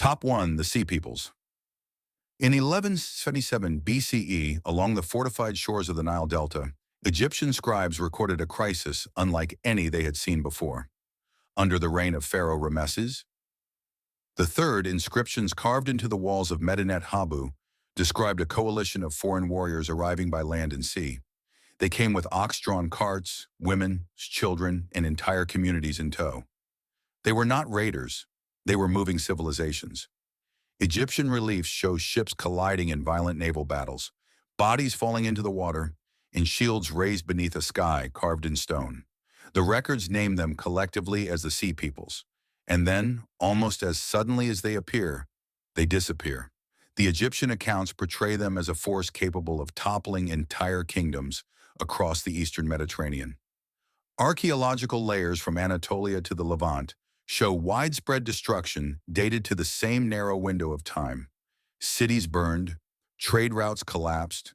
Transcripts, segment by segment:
Top 1. The Sea Peoples. In 1177 BCE, along the fortified shores of the Nile Delta, Egyptian scribes recorded a crisis unlike any they had seen before. Under the reign of Pharaoh Ramesses III, inscriptions carved into the walls of Medinet Habu described a coalition of foreign warriors arriving by land and sea. They came with ox-drawn carts, women, children, and entire communities in tow. They were not raiders. They were moving civilizations. Egyptian reliefs show ships colliding in violent naval battles, bodies falling into the water, and shields raised beneath a sky carved in stone. The records name them collectively as the Sea Peoples. And then, almost as suddenly as they appear, they disappear. The Egyptian accounts portray them as a force capable of toppling entire kingdoms across the eastern Mediterranean. Archaeological layers from Anatolia to the Levant show widespread destruction dated to the same narrow window of time. Cities burned, trade routes collapsed,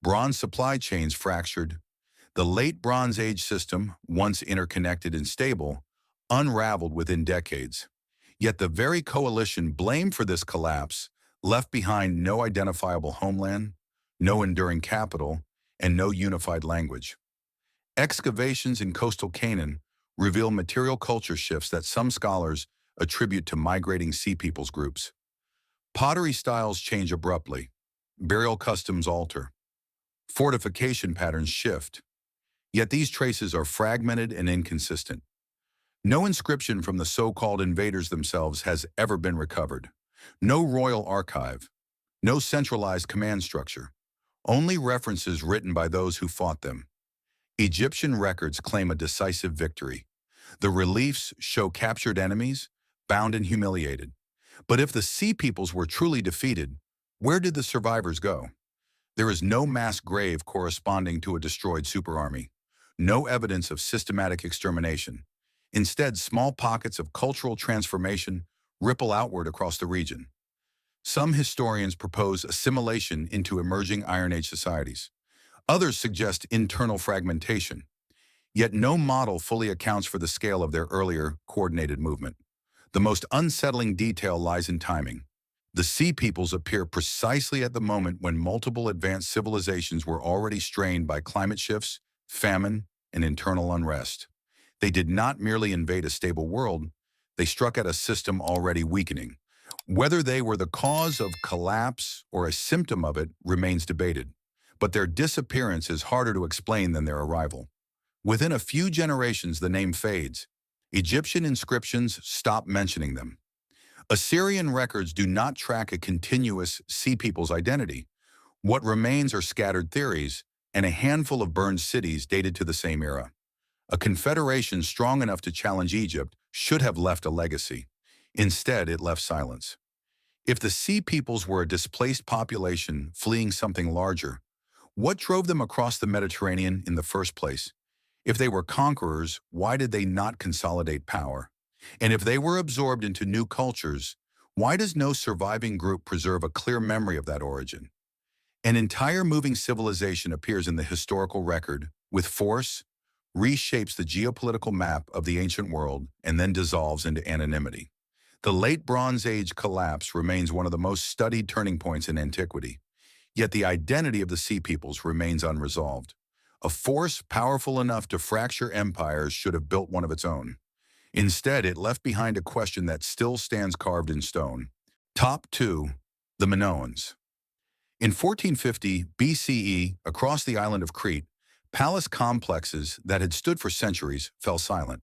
bronze supply chains fractured. The late Bronze Age system, once interconnected and stable, unraveled within decades. Yet the very coalition blamed for this collapse left behind no identifiable homeland, no enduring capital, and no unified language. Excavations in coastal Canaan reveal material culture shifts that some scholars attribute to migrating Sea Peoples groups. Pottery styles change abruptly. Burial customs alter. Fortification patterns shift. Yet these traces are fragmented and inconsistent. No inscription from the so-called invaders themselves has ever been recovered. No royal archive. No centralized command structure. Only references written by those who fought them. Egyptian records claim a decisive victory. The reliefs show captured enemies, bound and humiliated. But if the Sea Peoples were truly defeated, where did the survivors go? There is no mass grave corresponding to a destroyed superarmy. No evidence of systematic extermination. Instead, small pockets of cultural transformation ripple outward across the region. Some historians propose assimilation into emerging Iron Age societies. Others suggest internal fragmentation. Yet no model fully accounts for the scale of their earlier coordinated movement. The most unsettling detail lies in timing. The Sea Peoples appear precisely at the moment when multiple advanced civilizations were already strained by climate shifts, famine, and internal unrest. They did not merely invade a stable world, they struck at a system already weakening. Whether they were the cause of collapse or a symptom of it remains debated, but their disappearance is harder to explain than their arrival. Within a few generations, the name fades. Egyptian inscriptions stop mentioning them. Assyrian records do not track a continuous Sea Peoples identity. What remains are scattered theories and a handful of burned cities dated to the same era. A confederation strong enough to challenge Egypt should have left a legacy. Instead, it left silence. If the Sea Peoples were a displaced population fleeing something larger, what drove them across the Mediterranean in the first place? If they were conquerors, why did they not consolidate power? And if they were absorbed into new cultures, why does no surviving group preserve a clear memory of that origin? An entire moving civilization appears in the historical record, with force, reshapes the geopolitical map of the ancient world, and then dissolves into anonymity. The late Bronze Age collapse remains one of the most studied turning points in antiquity. Yet the identity of the Sea Peoples remains unresolved. A force powerful enough to fracture empires should have built one of its own. Instead, it left behind a question that still stands carved in stone. Top 2. The Minoans. In 1450 BCE, across the island of Crete, palace complexes that had stood for centuries fell silent.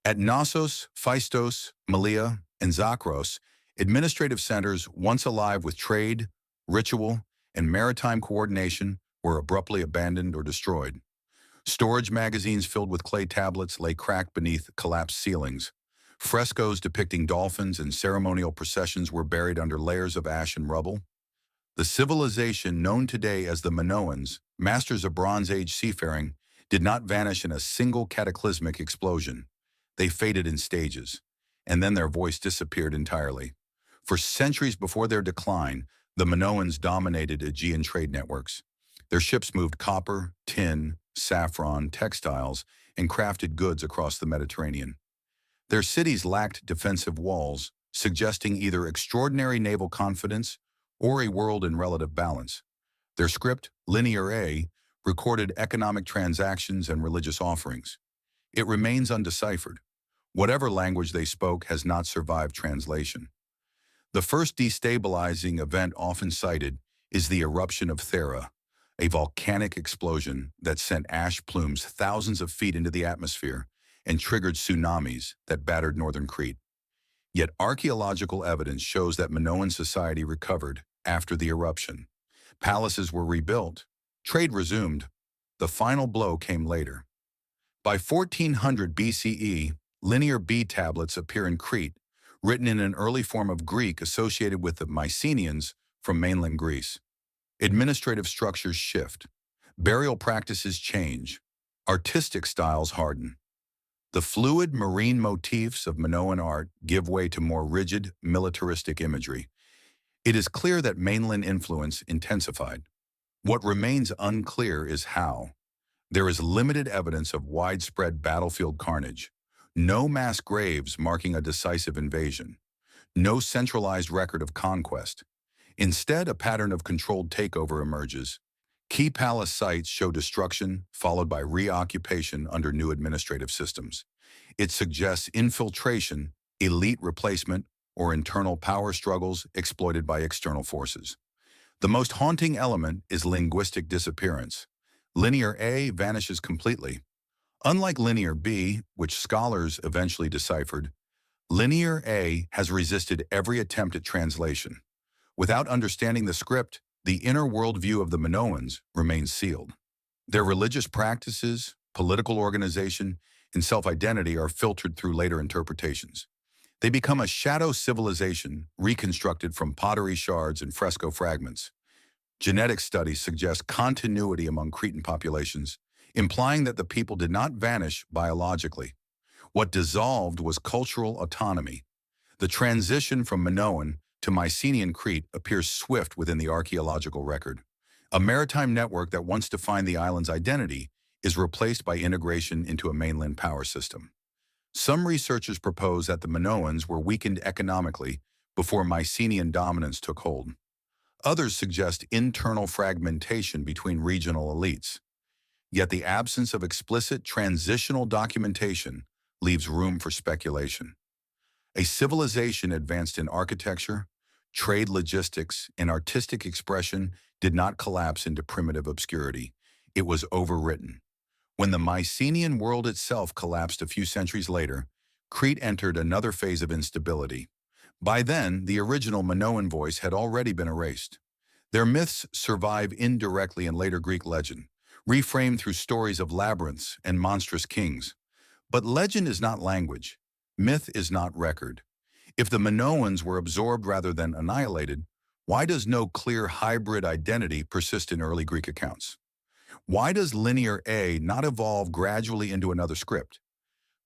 At Knossos, Phaistos, Malea, and Zakros, administrative centers once alive with trade, ritual, and maritime coordination were abruptly abandoned or destroyed. Storage magazines filled with clay tablets lay cracked beneath collapsed ceilings. Frescoes depicting dolphins and ceremonial processions were buried under layers of ash and rubble. The civilization known today as the Minoans, masters of Bronze Age seafaring, did not vanish in a single cataclysmic explosion. They faded in stages, and then their voice disappeared entirely. For centuries before their decline, the Minoans dominated Aegean trade networks. Their ships moved copper, tin, saffron, textiles, and crafted goods across the Mediterranean. Their cities lacked defensive walls, suggesting either extraordinary naval confidence or a world in relative balance. Their script, Linear A, recorded economic transactions and religious offerings. It remains undeciphered. Whatever language they spoke has not survived translation. The first destabilizing event often cited is the eruption of Thera, a volcanic explosion that sent ash plumes thousands of feet into the atmosphere and triggered tsunamis that battered northern Crete. Yet archaeological evidence shows that Minoan society recovered after the eruption. Palaces were rebuilt, trade resumed. The final blow came later. By 1400 BCE, Linear B tablets appear in Crete, written in an early form of Greek associated with the Mycenaeans from mainland Greece. Administrative structures shift. Burial practices change. Artistic styles harden. The fluid marine motifs of Minoan art give way to more rigid, militaristic imagery. It is clear that mainland influence intensified. What remains unclear is how. There is limited evidence of widespread battlefield carnage. No mass graves marking a decisive invasion. No centralized record of conquest. Instead, a pattern of controlled takeover emerges. Key palace sites show destruction, followed by reoccupation under new administrative systems. It suggests infiltration, elite replacement, or internal power struggles exploited by external forces. The most haunting element is linguistic disappearance. Linear A vanishes completely. Unlike Linear B, which scholars eventually deciphered, Linear A has resisted every attempt at translation. Without understanding the script, the inner worldview of the Minoans remains sealed. Their religious practices, political organization, and self-identity are filtered through later interpretations. They become a shadow civilization reconstructed from pottery shards and fresco fragments. Genetic studies suggest continuity among Cretan populations, implying that the people did not vanish biologically. What dissolved was cultural autonomy. The transition from Minoan to Mycenaean Crete appears swift within the archaeological record. A maritime network that once defined the island's identity is replaced by integration into a mainland power system. Some researchers propose that the Minoans were weakened economically before Mycenaean dominance took hold. Others suggest internal fragmentation between regional elites. Yet the absence of explicit transitional documentation leaves room for speculation. A civilization advanced in architecture, trade logistics, and artistic expression did not collapse into primitive obscurity. It was overwritten. When the Mycenaean world itself collapsed a few centuries later, Crete entered another phase of instability. By then, the original Minoan voice had already been erased. Their myths survive indirectly in later Greek legend, reframed through stories of labyrinths and monstrous kings. But legend is not language. Myth is not record. If the Minoans were absorbed rather than annihilated, why does no clear hybrid identity persist in early Greek accounts? Why does Linear A not evolve gradually into another script?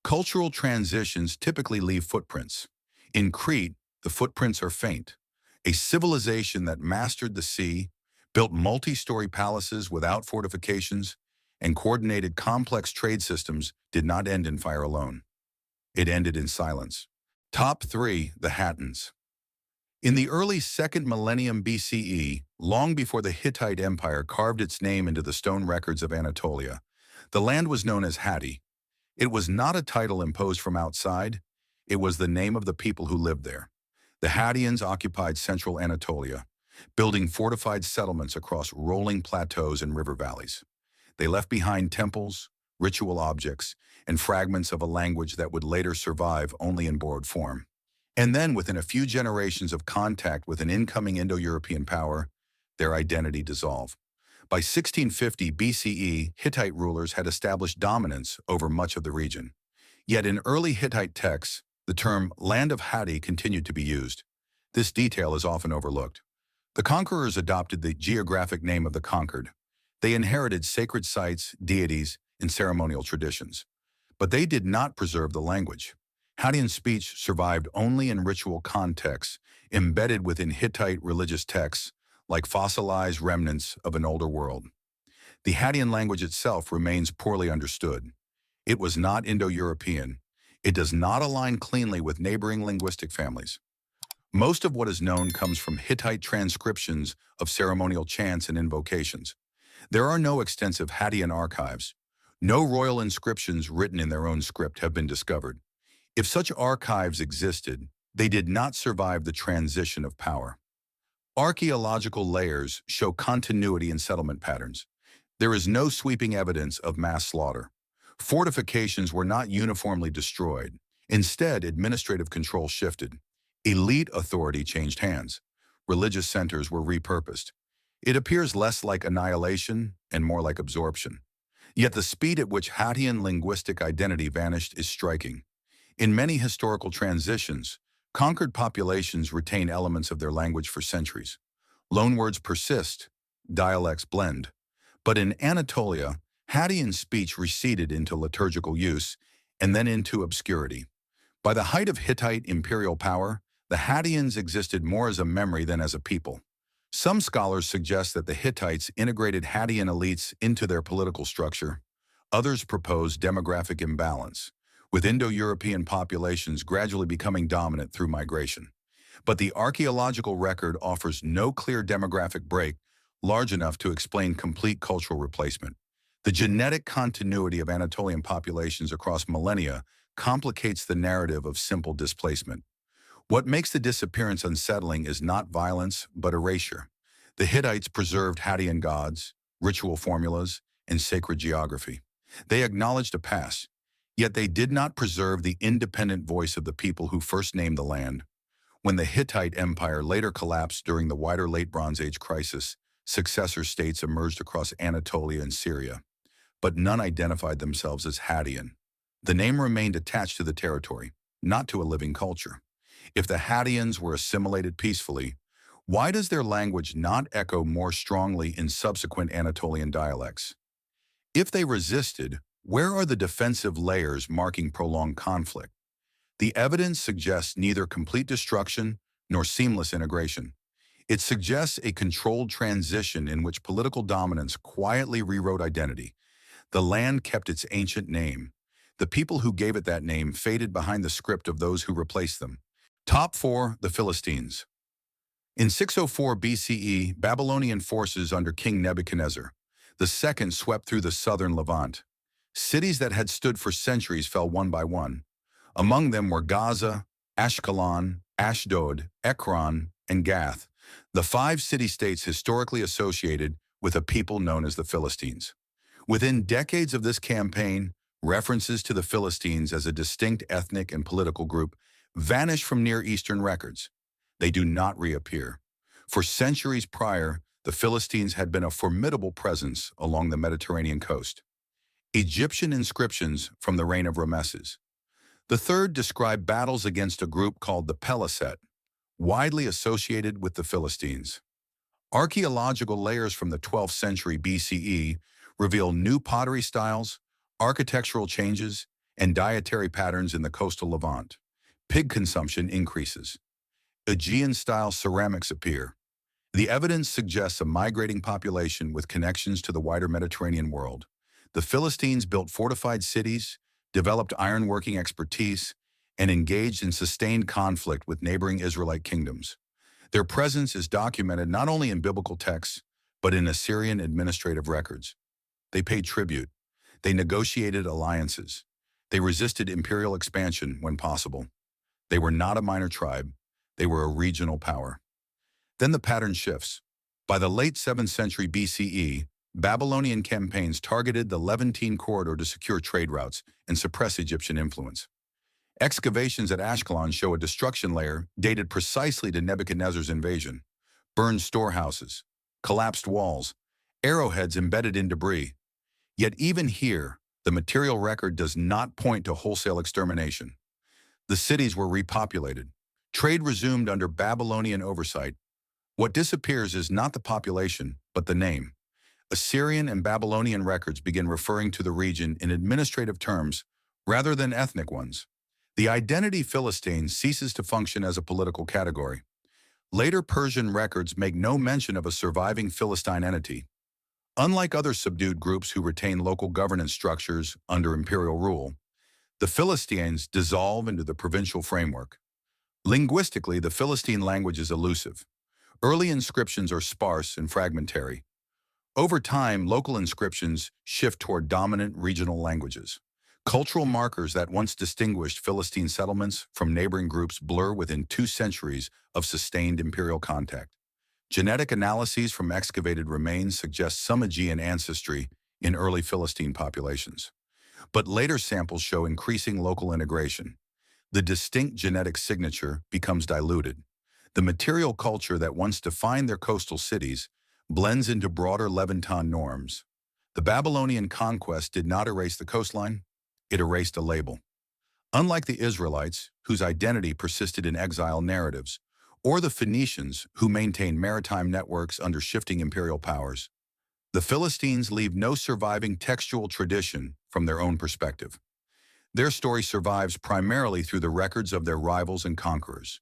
Cultural transitions typically leave footprints. In Crete, the footprints are faint. A civilization that mastered the sea, built multi-story palaces without fortifications, and coordinated complex trade systems did not end in fire alone. It ended in silence. Top 3. The Hattans. In the early 2nd millennium BCE, long before the Hittite Empire carved its name into the stone records of Anatolia, the land was known as Hatti. It was not a title imposed from outside. It was the name of the people who lived there. The Hattians occupied central Anatolia, building fortified settlements across rolling plateaus and river valleys. They left behind temples, ritual objects, and fragments of a language that would later survive only in borrowed form. And then, within a few generations of contact with an incoming Indo-European power, their identity dissolved. By 1650 BCE, Hittite rulers had established dominance over much of the region. Yet in early Hittite texts, the term Land of Hatti continued to be used. This detail is often overlooked. The conquerors adopted the geographic name of the conquered. They inherited sacred sites, deities, and ceremonial traditions. But they did not preserve the language. Hattian speech survived only in ritual contexts, embedded within Hittite religious texts, like fossilized remnants of an older world. The Hattian language itself remains poorly understood. It was not Indo-European. It does not align cleanly with neighboring linguistic families. Most of what is known comes from Hittite transcriptions of ceremonial chants and invocations. There are no extensive Hadean archives. No royal inscriptions written in their own script have been discovered. If such archives existed, they did not survive the transition of power. Archaeological layers show continuity in settlement patterns. There is no sweeping evidence of mass slaughter. Fortifications were not uniformly destroyed. Instead, administrative control shifted. Elite authority changed hands. Religious centers were repurposed. It appears less like annihilation and more like absorption. Yet the speed at which Hadean linguistic identity vanished is striking. In many historical transitions, conquered populations retain elements of their language for centuries. Loanwords persist, dialects blend. But in Anatolia, Hadean speech receded into liturgical use and then into obscurity. By the height of Hittite imperial power, the Hadeans existed more as a memory than as a people. Some scholars suggest that the Hittites integrated Hadean elites into their political structure. Others propose demographic imbalance, with Indo-European populations gradually becoming dominant through migration. But the archaeological record offers no clear demographic break large enough to explain complete cultural replacement. The genetic continuity of Anatolian populations across millennia complicates the narrative of simple displacement. What makes the disappearance unsettling is not violence, but erasure. The Hittites preserved Hadean gods, ritual formulas, and sacred geography. They acknowledged a past, yet they did not preserve the independent voice of the people who first named the land. When the Hittite Empire later collapsed during the wider Late Bronze Age crisis, successor states emerged across Anatolia and Syria, but none identified themselves as Hadean. The name remained attached to the territory, not to a living culture. If the Hadeans were assimilated peacefully, why does their language not echo more strongly in subsequent Anatolian dialects? If they resisted, where are the defensive layers marking prolonged conflict? The evidence suggests neither complete destruction nor seamless integration. It suggests a controlled transition in which political dominance quietly rewrote identity. The land kept its ancient name. The people who gave it that name faded behind the script of those who replaced them. Top 4. The Philistines. In 604 BCE, Babylonian forces under King Nebuchadnezzar II swept through the southern Levant. Cities that had stood for centuries fell one by one. Among them were Gaza, Ashkelon, Ashdod, Ekron, and Gath, the 5 city-states historically associated with a people known as the Philistines. Within decades of this campaign, references to the Philistines as a distinct ethnic and political group vanish from Near Eastern records. They do not reappear. For centuries prior, the Philistines had been a formidable presence along the Mediterranean coast. Egyptian inscriptions from the reign of Ramesses III describe battles against a group called the Peliset, widely associated with the Philistines. Archaeological layers from the 12th century BCE reveal new pottery styles, architectural changes, and dietary patterns in the coastal Levant. Pig consumption increases. Aegean-style ceramics appear. The evidence suggests a migrating population with connections to the wider Mediterranean world. The Philistines built fortified cities, developed ironworking expertise, and engaged in sustained conflict with neighboring Israelite kingdoms. Their presence is documented not only in biblical texts, but in Assyrian administrative records. They paid tribute. They negotiated alliances. They resisted imperial expansion when possible. They were not a minor tribe. They were a regional power. Then the pattern shifts. By the late 7th century BCE, Babylonian campaigns targeted the Levantine corridor to secure trade routes and suppress Egyptian influence. Excavations at Ashkelon show a destruction layer dated precisely to Nebuchadnezzar's invasion. Burned storehouses, collapsed walls, arrowheads embedded in debris. Yet even here, the material record does not point to wholesale extermination. The cities were repopulated. Trade resumed under Babylonian oversight. What disappears is not the population, but the name. Assyrian and Babylonian records begin referring to the region in administrative terms rather than ethnic ones. The identity Philistine ceases to function as a political category. Later Persian records make no mention of a surviving Philistine entity. Unlike other subdued groups who retain local governance structures under imperial rule, the Philistines dissolve into the provincial framework. Linguistically, the Philistine language is elusive. Early inscriptions are sparse and fragmentary. Over time, local inscriptions shift toward dominant regional languages. Cultural markers that once distinguished Philistine settlements from neighboring groups blur within 2 centuries of sustained imperial contact. Genetic analyses from excavated remains suggest some Aegean ancestry in early Philistine populations. But later samples show increasing local integration. The distinct genetic signature becomes diluted. The material culture that once defined their coastal cities blends into broader Levantine norms. The Babylonian conquest did not erase the coastline, it erased a label. Unlike the Israelites, whose identity persisted in exile narratives, or the Phoenicians, who maintained maritime networks under shifting imperial powers, the Philistines leave no surviving textual tradition from their own perspective. Their story survives primarily through the records of their rivals and conquerors.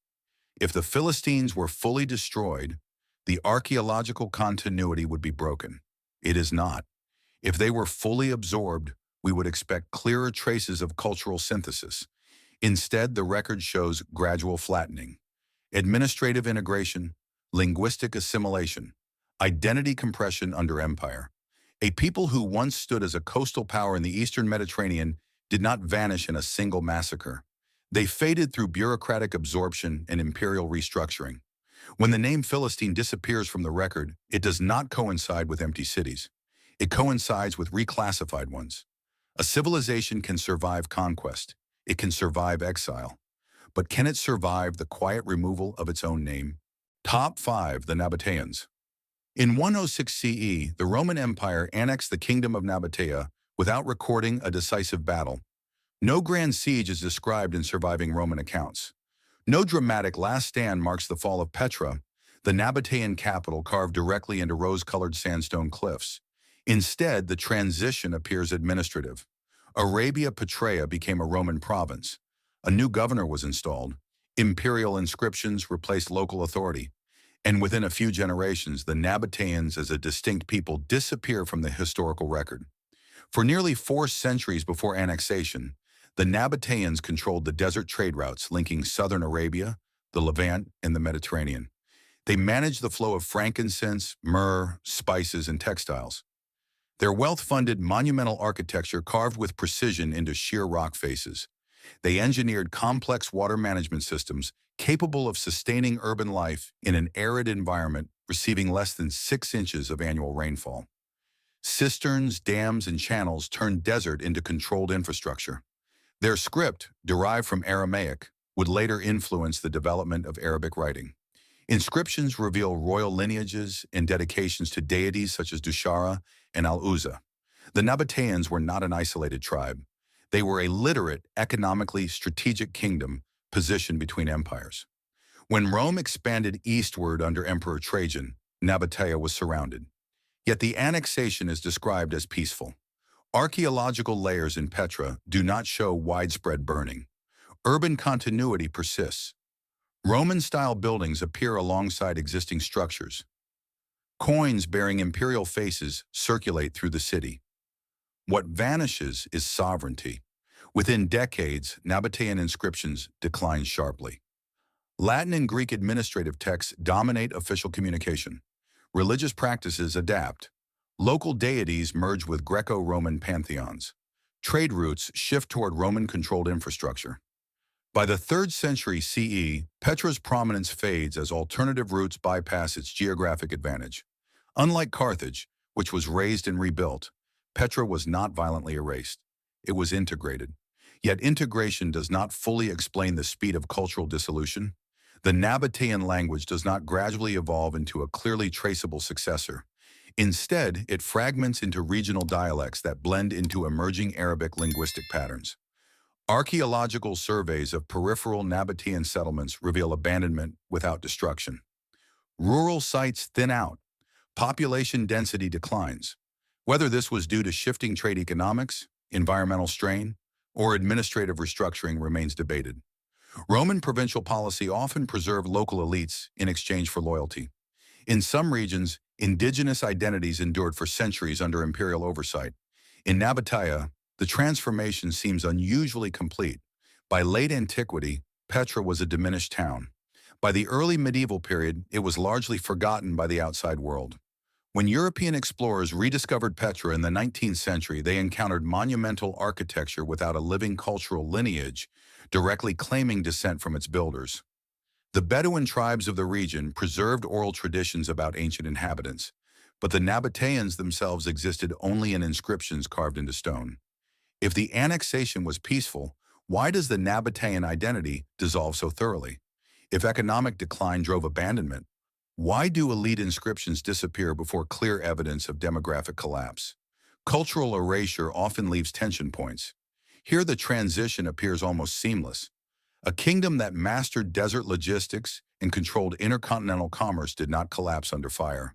If the Philistines were fully destroyed, the archaeological continuity would be broken. It is not. If they were fully absorbed, we would expect clearer traces of cultural synthesis. Instead, the record shows gradual flattening, administrative integration, linguistic assimilation, identity compression under empire. A people who once stood as a coastal power in the Eastern Mediterranean did not vanish in a single massacre. They faded through bureaucratic absorption and imperial restructuring. When the name Philistine disappears from the record, it does not coincide with empty cities. It coincides with reclassified ones. A civilization can survive conquest. It can survive exile. But can it survive the quiet removal of its own name? Top 5. The Nabateans. In 106 CE, the Roman Empire annexed the kingdom of Nabatea without recording a decisive battle. No grand siege is described in surviving Roman accounts. No dramatic last stand marks the fall of Petra, the Nabatean capital carved directly into rose-colored sandstone cliffs. Instead, the transition appears administrative. Arabia Petraea became a Roman province. A new governor was installed. Imperial inscriptions replaced local authority. And within a few generations, the Nabateans as a distinct people disappear from the historical record. For nearly 4 centuries before annexation, the Nabateans controlled the desert trade routes linking southern Arabia, the Levant, and the Mediterranean. They managed the flow of frankincense, myrrh, spices, and textiles. Their wealth funded monumental architecture carved with precision into sheer rock faces. They engineered complex water management systems capable of sustaining urban life in an arid environment receiving less than 6 inches of annual rainfall. Cisterns, dams, and channels turned desert into controlled infrastructure. Their script, derived from Aramaic, would later influence the development of Arabic writing. Inscriptions reveal royal lineages and dedications to deities such as Dushara and Al-Uzza. The Nabateans were not an isolated tribe. They were a literate, economically strategic kingdom positioned between empires. When Rome expanded eastward under Emperor Trajan, Nabatea was surrounded. Yet the annexation is described as peaceful. Archaeological layers in Petra do not show widespread burning. Urban continuity persists. Roman-style buildings appear alongside existing structures. Coins bearing imperial faces circulate through the city. What vanishes is sovereignty. Within decades, Nabatean inscriptions decline sharply. Latin and Greek administrative texts dominate official communication. Religious practices adapt. Local deities merge with Greco-Roman pantheons. Trade routes shift toward Roman-controlled infrastructure. By the 3rd century CE, Petra's prominence fades as alternative routes bypass its geographic advantage. Unlike Carthage, which was razed and rebuilt, Petra was not violently erased. It was integrated. Yet integration does not fully explain the speed of cultural dissolution. The Nabatean language does not gradually evolve into a clearly traceable successor. Instead, it fragments into regional dialects that blend into emerging Arabic linguistic patterns. Archaeological surveys of peripheral Nabatean settlements reveal abandonment without destruction. Rural sites thin out. Population density declines. Whether this was due to shifting trade economics, environmental strain, or administrative restructuring remains debated. Roman provincial policy often preserved local elites in exchange for loyalty. In some regions, indigenous identities endured for centuries under imperial oversight. In Nabatea, the transformation seems unusually complete. By late antiquity, Petra was a diminished town. By the early medieval period, it was largely forgotten by the outside world. When European explorers rediscovered Petra in the 19th century, they encountered monumental architecture without a living cultural lineage, directly claiming descent from its builders. The Bedouin tribes of the region preserved oral traditions about ancient inhabitants, but the Nabateans themselves existed only in inscriptions carved into stone. If the annexation was peaceful, why does the Nabatean identity dissolve so thoroughly? If economic decline drove abandonment, why do elite inscriptions disappear before clear evidence of demographic collapse? Cultural erasure often leaves tension points. Here the transition appears almost seamless. A kingdom that mastered desert logistics and controlled intercontinental commerce did not collapse under fire.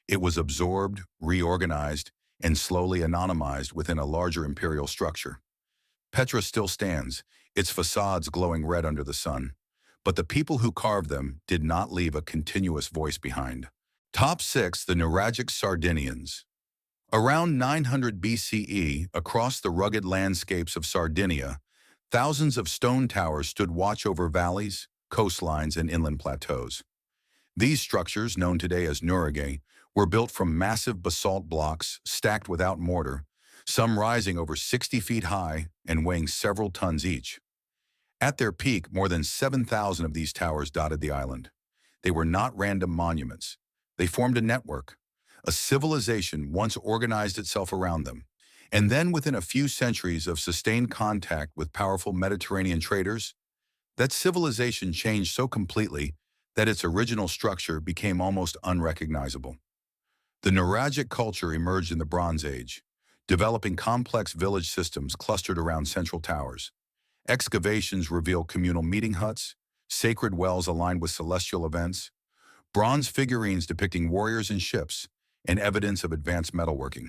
It was absorbed, reorganized, and slowly anonymized within a larger imperial structure. Petra still stands, its facades glowing red under the sun. But the people who carved them did not leave a continuous voice behind. Top 6. The Nuragic Sardinians. Around 900 BCE, across the rugged landscapes of Sardinia, thousands of stone towers stood watch over valleys, coastlines, and inland plateaus. These structures, known today as nuraghe, were built from massive basalt blocks stacked without mortar, some rising over 60 feet high and weighing several tons each. At their peak, more than 7,000 of these towers dotted the island. They were not random monuments. They formed a network. A civilization once organized itself around them. And then within a few centuries of sustained contact with powerful Mediterranean traders, that civilization changed so completely that its original structure became almost unrecognizable. The Nuragic culture emerged in the Bronze Age, developing complex village systems clustered around central towers. Excavations reveal communal meeting huts, sacred wells aligned with celestial events, bronze figurines depicting warriors and ships, and evidence of advanced metalworking.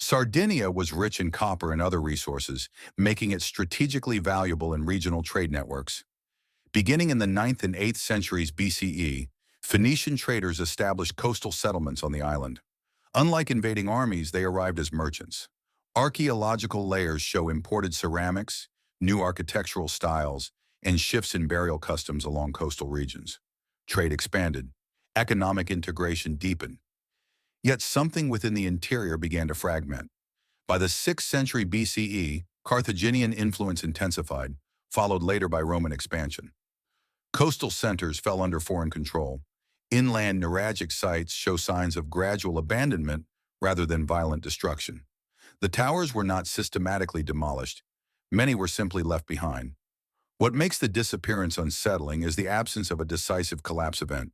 Sardinia was rich in copper and other resources, making it strategically valuable in regional trade networks. Beginning in the 9th and 8th centuries BCE, Phoenician traders established coastal settlements on the island. Unlike invading armies, they arrived as merchants. Archaeological layers show imported ceramics, new architectural styles, and shifts in burial customs along coastal regions. Trade expanded. Economic integration deepened. Yet something within the interior began to fragment. By the 6th century BCE, Carthaginian influence intensified, followed later by Roman expansion. Coastal centers fell under foreign control. Inland nuragic sites show signs of gradual abandonment rather than violent destruction. The towers were not systematically demolished. Many were simply left behind. What makes the disappearance unsettling is the absence of a decisive collapse event.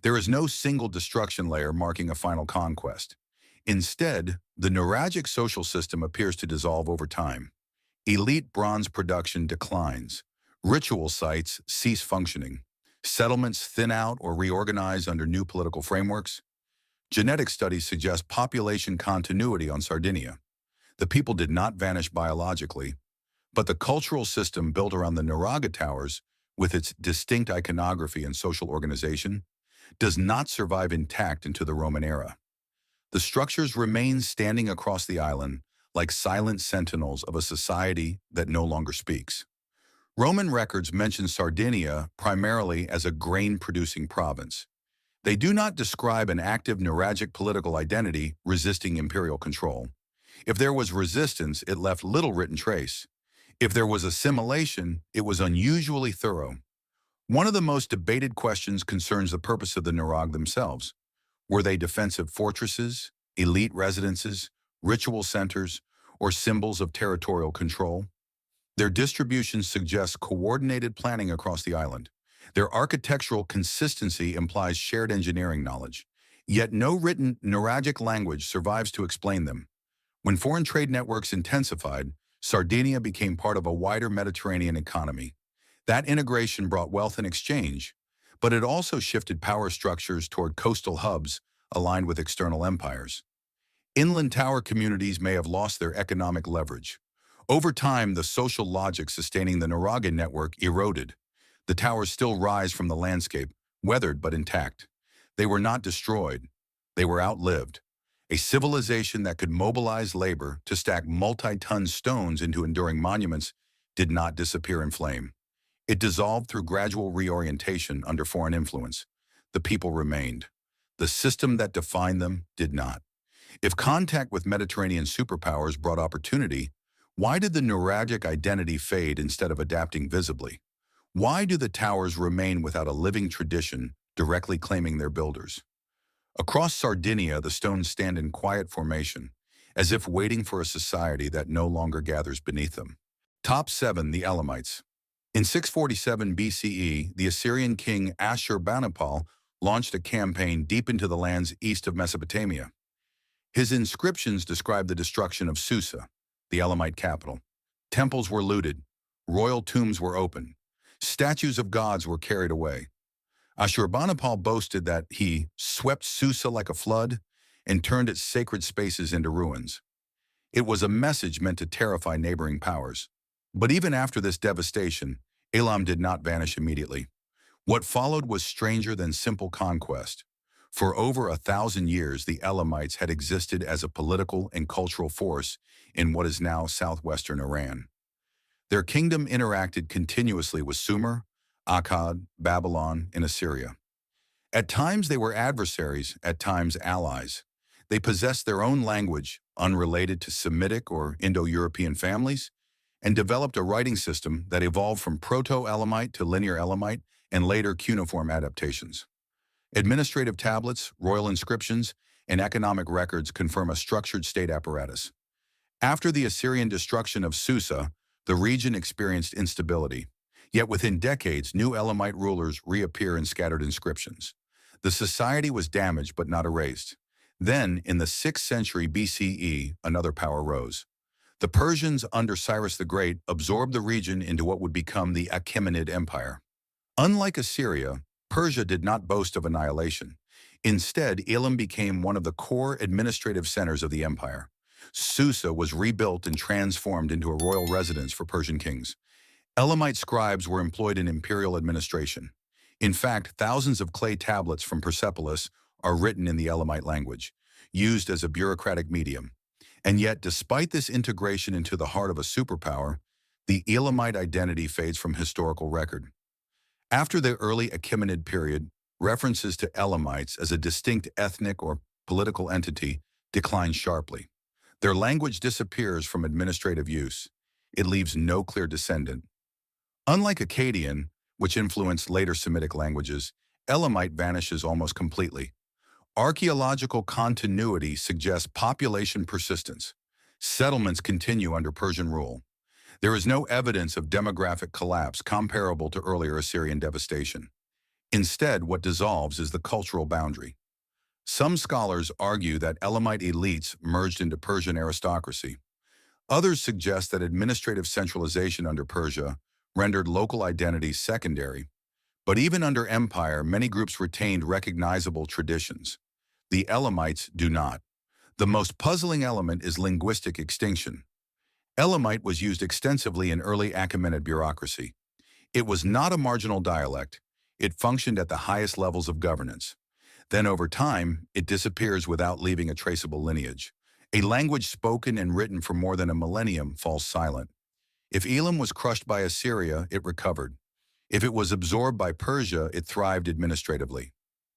There is no single destruction layer marking a final conquest. Instead, the nuragic social system appears to dissolve over time. Elite bronze production declines. Ritual sites cease functioning. Settlements thin out or reorganize under new political frameworks. Genetic studies suggest population continuity on Sardinia. The people did not vanish biologically, but the cultural system built around the Nuraga towers, with its distinct iconography and social organization, does not survive intact into the Roman era. The structures remain standing across the island like silent sentinels of a society that no longer speaks. Roman records mention Sardinia primarily as a grain-producing province. They do not describe an active nuragic political identity resisting imperial control. If there was resistance, it left little written trace. If there was assimilation, it was unusually thorough. One of the most debated questions concerns the purpose of the Nurag themselves. Were they defensive fortresses, elite residences, ritual centers, or symbols of territorial control? Their distribution suggests coordinated planning across the island. Their architectural consistency implies shared engineering knowledge. Yet no written Nuragic language survives to explain them. When foreign trade networks intensified, Sardinia became part of a wider Mediterranean economy. That integration brought wealth and exchange, but it also shifted power structures toward coastal hubs aligned with external empires. Inland tower communities may have lost their economic leverage. Over time, the social logic sustaining the Nuraga network eroded. The towers still rise from the landscape, weathered but intact. They were not destroyed. They were outlived. A civilization that could mobilize labor to stack multi-ton stones into enduring monuments did not disappear in flame. It dissolved through gradual reorientation under foreign influence. The people remained. The system that defined them did not. If contact with Mediterranean superpowers brought opportunity, why did the neuralgic identity fade instead of adapting visibly? Why do the towers remain without a living tradition directly claiming their builders? Across Sardinia, the stones stand in quiet formation, as if waiting for a society that no longer gathers beneath them. Top 7. The Elamites. In 647 BCE, the Assyrian king Ashurbanipal launched a campaign deep into the lands east of Mesopotamia. His inscriptions describe the destruction of Susa, the Elamite capital. Temples were looted, royal tombs were opened, statues of gods were carried away. Ashurbanipal boasted that he swept Susa like a flood and turned its sacred spaces into ruins. It was a message meant to terrify neighboring powers. But even after this devastation, Elam did not vanish immediately. What followed was stranger than simple conquest. For over 1,000 years, the Elamites had existed as a political and cultural force in what is now southwestern Iran. Their kingdom interacted continuously with Sumer, Akkad, Babylon, and Assyria. At times they were adversaries, at times allies. They possessed their own language, unrelated to Semitic or Indo-European families, and developed a writing system that evolved from Proto-Elamite to Linear Elamite and later cuneiform adaptations. Administrative tablets, royal inscriptions, and economic records confirm a structured state apparatus. After the Assyrian destruction of Susa, the region experienced instability. Yet within decades, new Elamite rulers reappear in scattered inscriptions. The society was damaged but not erased. Then, in the 6th century BCE, another power rose. The Persians under Cyrus the Great absorbed the region into what would become the Achaemenid Empire. Unlike Assyria, Persia did not boast of annihilation. Instead, Elam became one of the core administrative centers of the empire. Susa was rebuilt and transformed into a royal residence for Persian kings. Elamite scribes were employed in imperial administration. In fact, thousands of clay tablets from Persepolis are written in the Elamite language, used as a bureaucratic medium. And yet, despite this integration into the heart of a superpower, the Elamite identity fades from historical record. After the early Achaemenid period, references to Elamites as a distinct ethnic or political entity decline sharply. Their language disappears from administrative use. It leaves no clear descendant. Unlike Akkadian, which influenced later Semitic languages, Elamite vanishes almost completely. Archaeological continuity suggests population persistence. Settlements continue under Persian rule. There is no evidence of demographic collapse comparable to earlier Assyrian devastation. Instead, what dissolves is the cultural boundary. Some scholars argue that Elamite elites merged into Persian aristocracy. Others suggest that administrative centralization under Persia rendered local identities secondary. But even under empire, many groups retained recognizable traditions. The Elamites do not. The most puzzling element is linguistic extinction. Elamite was used extensively in early Achaemenid bureaucracy. It was not a marginal dialect. It functioned at the highest levels of governance. Then over time, it disappears without leaving a traceable lineage. A language spoken and written for more than a millennium falls silent. If Elam was crushed by Assyria, it recovered. If it was absorbed by Persia, it thrived administratively.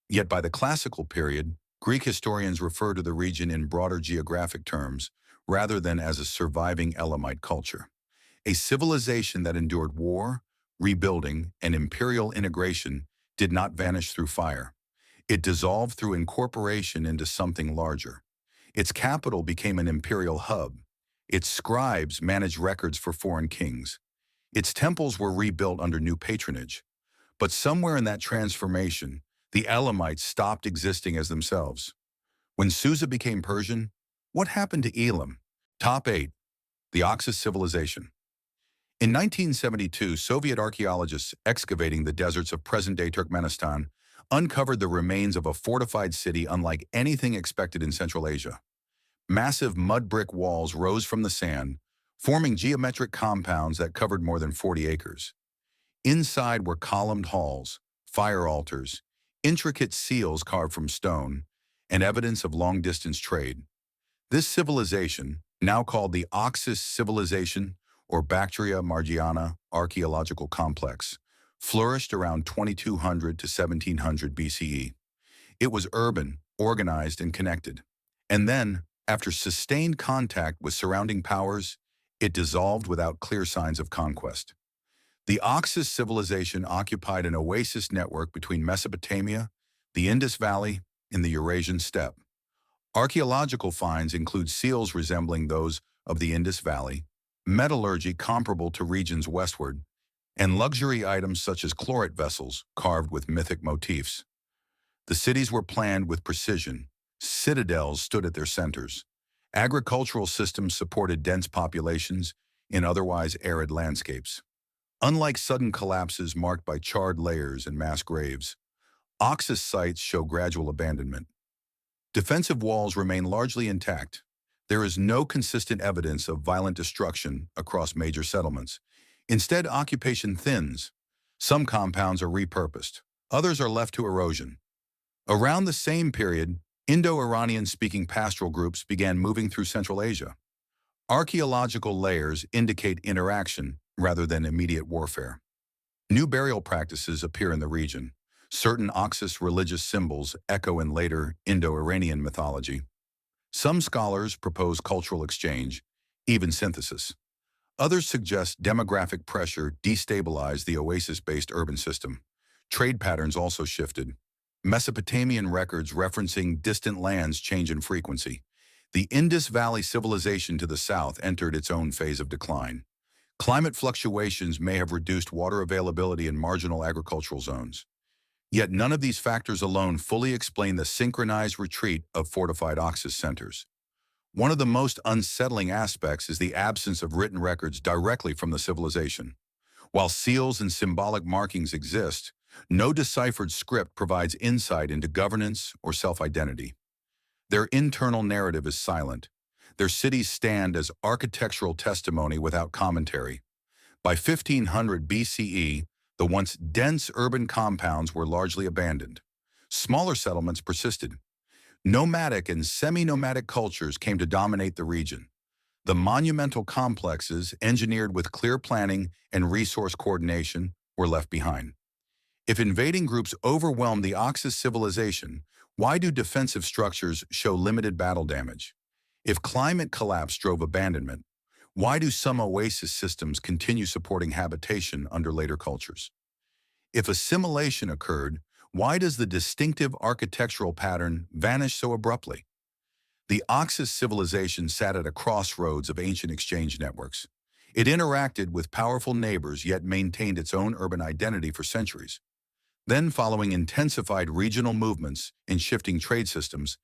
Yet by the classical period, Greek historians refer to the region in broader geographic terms, rather than as a surviving Elamite culture. A civilization that endured war, rebuilding, and imperial integration did not vanish through fire. It dissolved through incorporation into something larger. Its capital became an imperial hub. Its scribes managed records for foreign kings. Its temples were rebuilt under new patronage. But somewhere in that transformation, the Elamites stopped existing as themselves. When Susa became Persian, what happened to Elam? Top 8. The Oxus Civilization. In 1972, Soviet archaeologists excavating the deserts of present-day Turkmenistan uncovered the remains of a fortified city unlike anything expected in Central Asia. Massive mud brick walls rose from the sand, forming geometric compounds that covered more than 40 acres. Inside were columned halls, fire altars, intricate seals carved from stone, and evidence of long-distance trade. This civilization, now called the Oxus Civilization, or Bactria margiana archaeological complex, flourished around 2200 to 1700 BCE. It was urban, organized, and connected. And then, after sustained contact with surrounding powers, it dissolved without clear signs of conquest. The Oxus civilization occupied an oasis network between Mesopotamia, the Indus Valley, and the Eurasian steppe. Archaeological finds include seals resembling those of the Indus Valley, metallurgy comparable to regions westward, and luxury items such as chlorit vessels carved with mythic motifs. The cities were planned with precision. Citadels stood at their centers. Agricultural systems supported dense populations in otherwise arid landscapes. Unlike sudden collapses marked by charred layers and mass graves, Oxus sites show gradual abandonment. Defensive walls remain largely intact. There is no consistent evidence of violent destruction across major settlements. Instead, occupation thins. Some compounds are repurposed. Others are left to erosion. Around the same period, Indo-Iranian-speaking pastoral groups began moving through Central Asia. Archaeological layers indicate interaction rather than immediate warfare. New burial practices appear in the region. Certain Oxus religious symbols echo in later Indo-Iranian mythology. Some scholars propose cultural exchange, even synthesis. Others suggest demographic pressure destabilized the oasis-based urban system. Trade patterns also shifted. Mesopotamian records referencing distant lands change in frequency. The Indus Valley civilization to the south entered its own phase of decline. Climate fluctuations may have reduced water availability in marginal agricultural zones. Yet none of these factors alone fully explain the synchronized retreat of fortified Oxus centers. One of the most unsettling aspects is the absence of written records directly from the civilization. While seals and symbolic markings exist, no deciphered script provides insight into governance or self-identity. Their internal narrative is silent. Their cities stand as architectural testimony without commentary. By 1500 BCE, the once dense urban compounds were largely abandoned. Smaller settlements persisted. Nomadic and semi-nomadic cultures came to dominate the region. The monumental complexes, engineered with clear planning and resource coordination, were left behind. If invading groups overwhelmed the Oxus civilization, why do defensive structures show limited battle damage? If climate collapse drove abandonment, why do some oasis systems continue supporting habitation under later cultures? If assimilation occurred, why does the distinctive architectural pattern vanish so abruptly? The Oxus civilization sat at a crossroads of ancient exchange networks. It interacted with powerful neighbors yet maintained its own urban identity for centuries. Then, following intensified regional movements and shifting trade systems,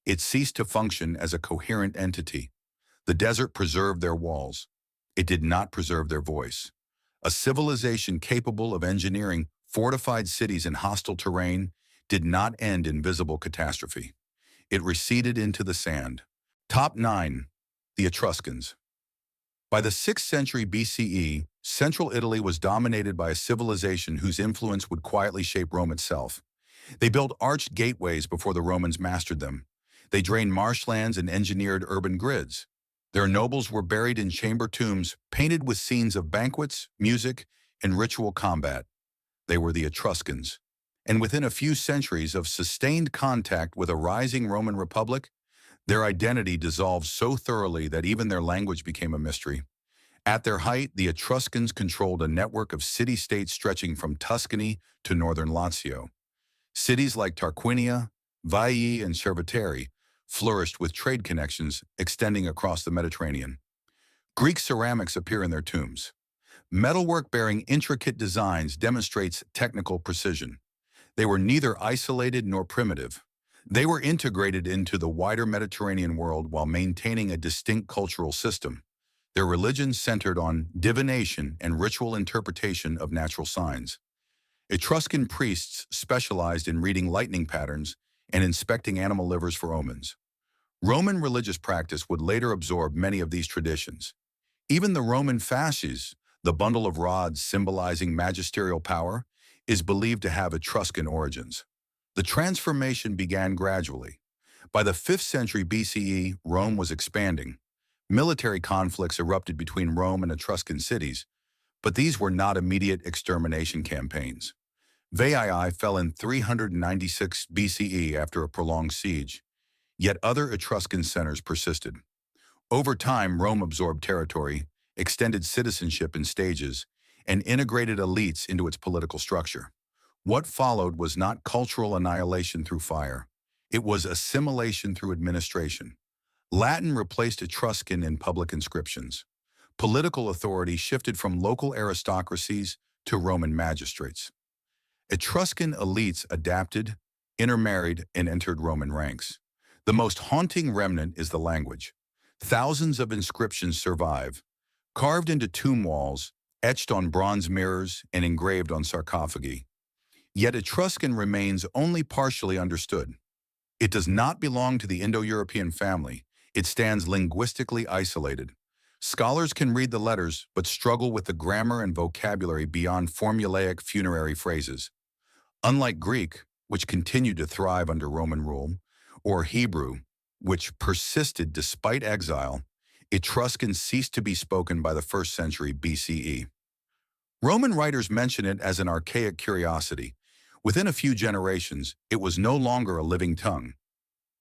it ceased to function as a coherent entity. The desert preserved their walls. It did not preserve their voice. A civilization capable of engineering fortified cities in hostile terrain did not end in visible catastrophe. It receded into the sand. Top 9. The Etruscans. By the 6th century BCE, central Italy was dominated by a civilization whose influence would quietly shape Rome itself. They built arched gateways before the Romans mastered them. They drained marshlands and engineered urban grids. Their nobles were buried in chamber tombs painted with scenes of banquets, music, and ritual combat. They were the Etruscans. And within a few centuries of sustained contact with a rising Roman Republic, their identity dissolved so thoroughly that even their language became a mystery. At their height, the Etruscans controlled a network of city-states stretching from Tuscany to northern Lazio. Cities like Tarquinia, Veii, and Cerveteri flourished with trade connections extending across the Mediterranean. Greek ceramics appear in their tombs. Metalwork bearing intricate designs demonstrates technical precision. They were neither isolated nor primitive. They were integrated into the wider Mediterranean world while maintaining a distinct cultural system. Their religion centered on divination and ritual interpretation of natural signs. Etruscan priests specialized in reading lightning patterns and inspecting animal livers for omens. Roman religious practice would later absorb many of these traditions. Even the Roman fasces, the bundle of rods symbolizing magisterial power, is believed to have Etruscan origins. The transformation began gradually. By the 5th century BCE, Rome was expanding. Military conflicts erupted between Rome and Etruscan cities, but these were not immediate extermination campaigns. Veii fell in 396 BCE after a prolonged siege, yet other Etruscan centers persisted. Over time, Rome absorbed territory, extended citizenship in stages, and integrated elites into its political structure. What followed was not cultural annihilation through fire. It was assimilation through administration. Latin replaced Etruscan in public inscriptions. Political authority shifted from local aristocracies to Roman magistrates. Etruscan elites adapted, intermarried, and entered Roman ranks. The most haunting remnant is the language. Thousands of inscriptions survive, carved into tomb walls, etched on bronze mirrors, and engraved on sarcophagi. Yet Etruscan remains only partially understood. It does not belong to the Indo-European family. It stands linguistically isolated. Scholars can read the letters, but struggle with the grammar and vocabulary beyond formulaic funerary phrases. Unlike Greek, which continued to thrive under Roman rule, or Hebrew, which persisted despite exile, Etruscan ceased to be spoken by the 1st century BCE. Roman writers mention it as an archaic curiosity. Within a few generations, it was no longer a living tongue.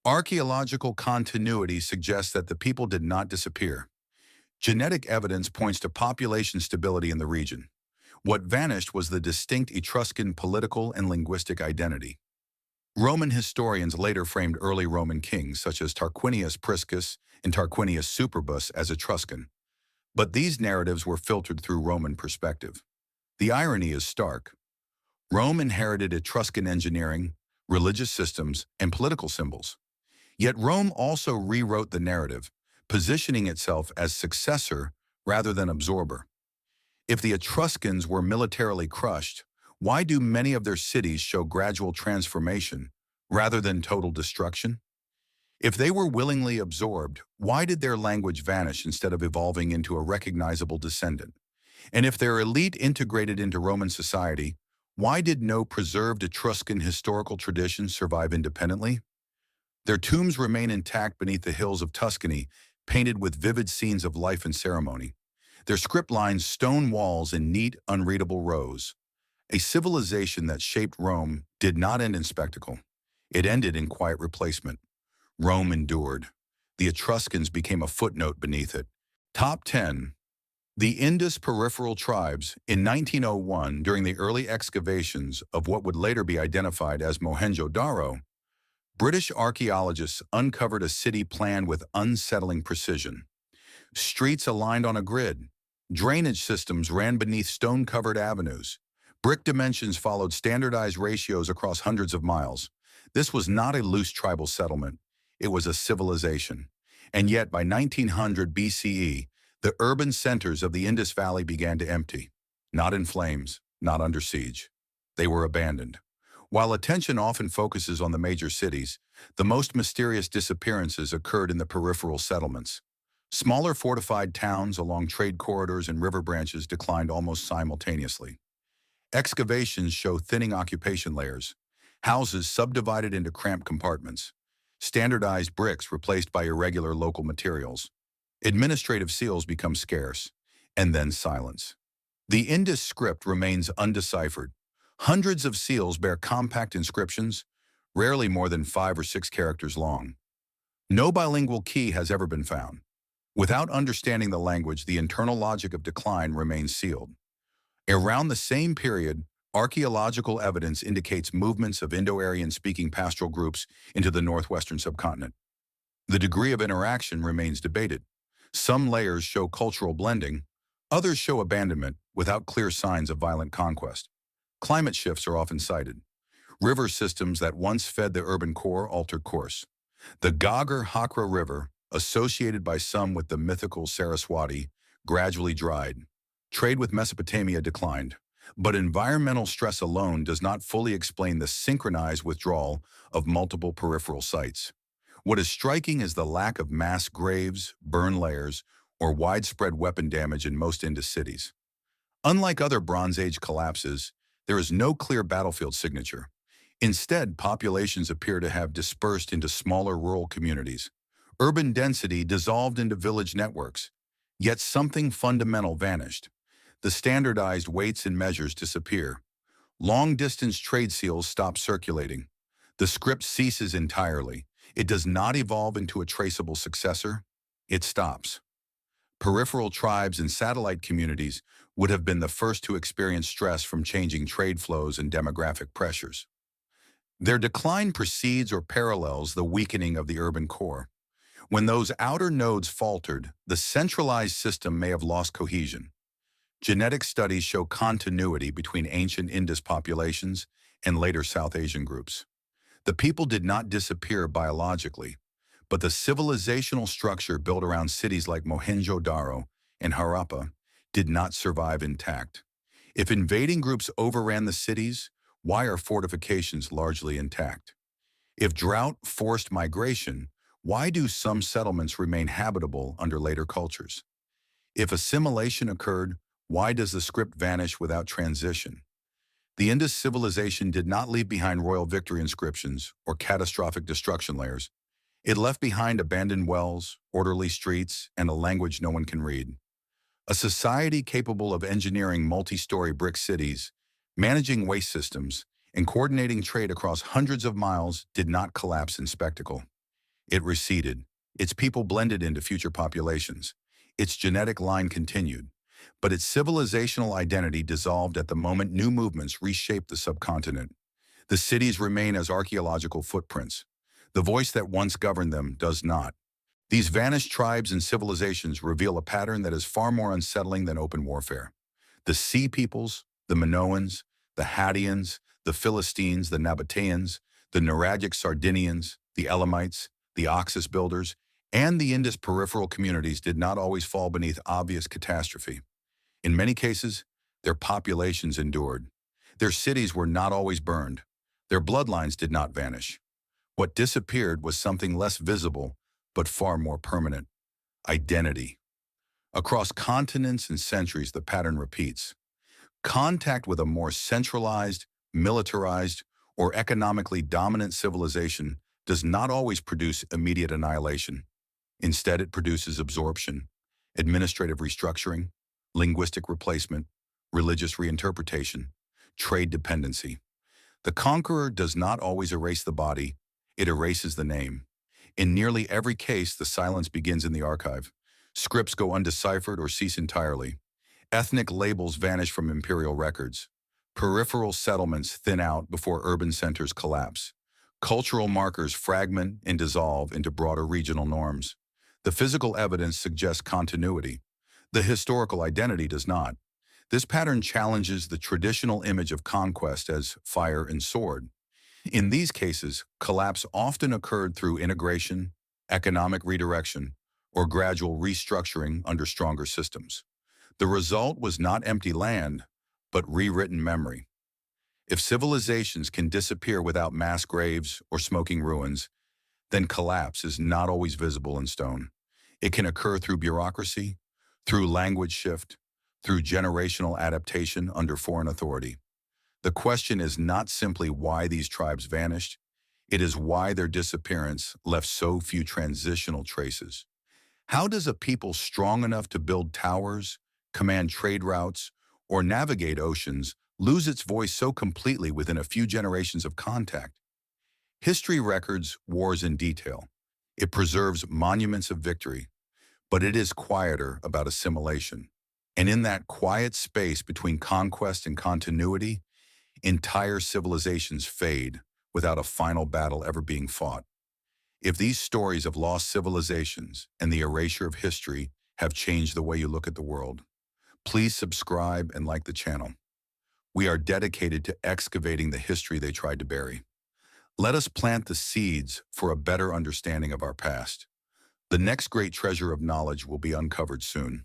Archaeological continuity suggests that the people did not disappear. Genetic evidence points to population stability in the region. What vanished was the distinct Etruscan political and linguistic identity. Roman historians later framed early Roman kings such as Tarquinius Priscus and Tarquinius Superbus as Etruscan. But these narratives were filtered through Roman perspective. The irony is stark. Rome inherited Etruscan engineering, religious systems, and political symbols. Yet Rome also rewrote the narrative, positioning itself as successor rather than absorber. If the Etruscans were militarily crushed, why do many of their cities show gradual transformation rather than total destruction? If they were willingly absorbed, why did their language vanish instead of evolving into a recognizable descendant? And if their elite integrated into Roman society, why did no preserved Etruscan historical traditions survive independently? Their tombs remain intact beneath the hills of Tuscany, painted with vivid scenes of life and ceremony. Their script lines stone walls in neat, unreadable rows. A civilization that shaped Rome did not end in spectacle. It ended in quiet replacement. Rome endured. The Etruscans became a footnote beneath it. Top 10. The Indus peripheral tribes. In 1901, during the early excavations of what would later be identified as Mohenjo-Daro, British archaeologists uncovered a city planned with unsettling precision. Streets aligned on a grid. Drainage systems ran beneath stone-covered avenues. Brick dimensions followed standardized ratios across hundreds of miles. This was not a loose tribal settlement. It was a civilization. And yet, by 1900 BCE, the urban centers of the Indus Valley began to empty. Not in flames, not under siege. They were abandoned. While attention often focuses on the major cities, the most mysterious disappearances occurred in the peripheral settlements. Smaller fortified towns along trade corridors and river branches declined almost simultaneously. Excavations show thinning occupation layers, houses subdivided into cramped compartments, standardized bricks replaced by irregular local materials. Administrative seals become scarce, and then silence. The Indus script remains undeciphered. Hundreds of seals bear compact inscriptions, rarely more than 5 or 6 characters long. No bilingual key has ever been found. Without understanding the language, the internal logic of decline remains sealed. Around the same period, archaeological evidence indicates movements of Indo-Aryan-speaking pastoral groups into the northwestern subcontinent. The degree of interaction remains debated. Some layers show cultural blending, others show abandonment without clear signs of violent conquest. Climate shifts are often cited. River systems that once fed the urban core altered course. The Ghaggar-Hakra River, associated by some with the mythical Saraswati, gradually dried. Trade with Mesopotamia declined, but environmental stress alone does not fully explain the synchronized withdrawal of multiple peripheral sites. What is striking is the lack of mass graves, burn layers, or widespread weapon damage in most Indus cities. Unlike other Bronze Age collapses, there is no clear battlefield signature. Instead, populations appear to have dispersed into smaller rural communities. Urban density dissolved into village networks, yet something fundamental vanished. The standardized weights and measures disappear. Long-distance trade seals stop circulating. The script ceases entirely. It does not evolve into a traceable successor. It stops. Peripheral tribes and satellite communities would have been the first to experience stress from changing trade flows and demographic pressures. Their decline precedes or parallels the weakening of the urban core. When those outer nodes faltered, the centralized system may have lost cohesion. Genetic studies show continuity between ancient Indus populations and later South Asian groups. The people did not disappear biologically, but the civilizational structure built around cities like Mohenjo-Daro and Harappa did not survive intact. If invading groups overran the cities, why are fortifications largely intact? If drought forced migration, why do some settlements remain habitable under later cultures? If assimilation occurred, why does the script vanish without transition? The Indus civilization did not leave behind royal victory inscriptions or catastrophic destruction layers. It left behind abandoned wells, orderly streets, and a language no one can read. A society capable of engineering multi-story brick cities, managing waste systems, and coordinating trade across hundreds of miles did not collapse in spectacle. It receded. Its people blended into future populations. Its genetic line continued. But its civilizational identity dissolved at the moment new movements reshaped the subcontinent. The cities remain as archaeological footprints. The voice that once governed them does not. These vanished tribes and civilizations reveal a pattern that is far more unsettling than open warfare. The Sea Peoples, the Minoans, the Hattaians, the Philistines, the Nabateans, the Nuragic Sardinians, the Elamites, the Oxus builders, and the Indus peripheral communities did not always fall beneath obvious catastrophe. In many cases, their populations endured. Their cities were not always burned. Their bloodlines did not vanish. What disappeared was something less visible, but far more permanent: identity. Across continents and centuries, the pattern repeats. Contact with a more centralized, militarized, or economically dominant civilization does not always produce immediate annihilation. Instead, it produces absorption, administrative restructuring, linguistic replacement, religious reinterpretation, trade dependency. The conqueror does not always erase the body, it erases the name. In nearly every case, the silence begins in the archive. Scripts go undeciphered or cease entirely. Ethnic labels vanish from imperial records. Peripheral settlements thin out before urban centers collapse. Cultural markers fragment and dissolve into broader regional norms. The physical evidence suggests continuity. The historical identity does not. This pattern challenges the traditional image of conquest as fire and sword. In these cases, collapse often occurred through integration, economic redirection, or gradual restructuring under stronger systems. The result was not empty land, but rewritten memory. If civilizations can disappear without mass graves or smoking ruins, then collapse is not always visible in stone. It can occur through bureaucracy, through language shift, through generational adaptation under foreign authority. The question is not simply why these tribes vanished, it is why their disappearance left so few transitional traces. How does a people strong enough to build towers, command trade routes, or navigate oceans lose its voice so completely within a few generations of contact? History records wars in detail. It preserves monuments of victory, but it is quieter about assimilation. And in that quiet space between conquest and continuity, entire civilizations fade without a final battle ever being fought. If these stories of lost civilizations and the erasure of history have changed the way you look at the world, please subscribe and like the channel. We are dedicated to excavating the history they tried to bury. Let us plant the seeds for a better understanding of our past. The next great treasure of knowledge will be uncovered soon.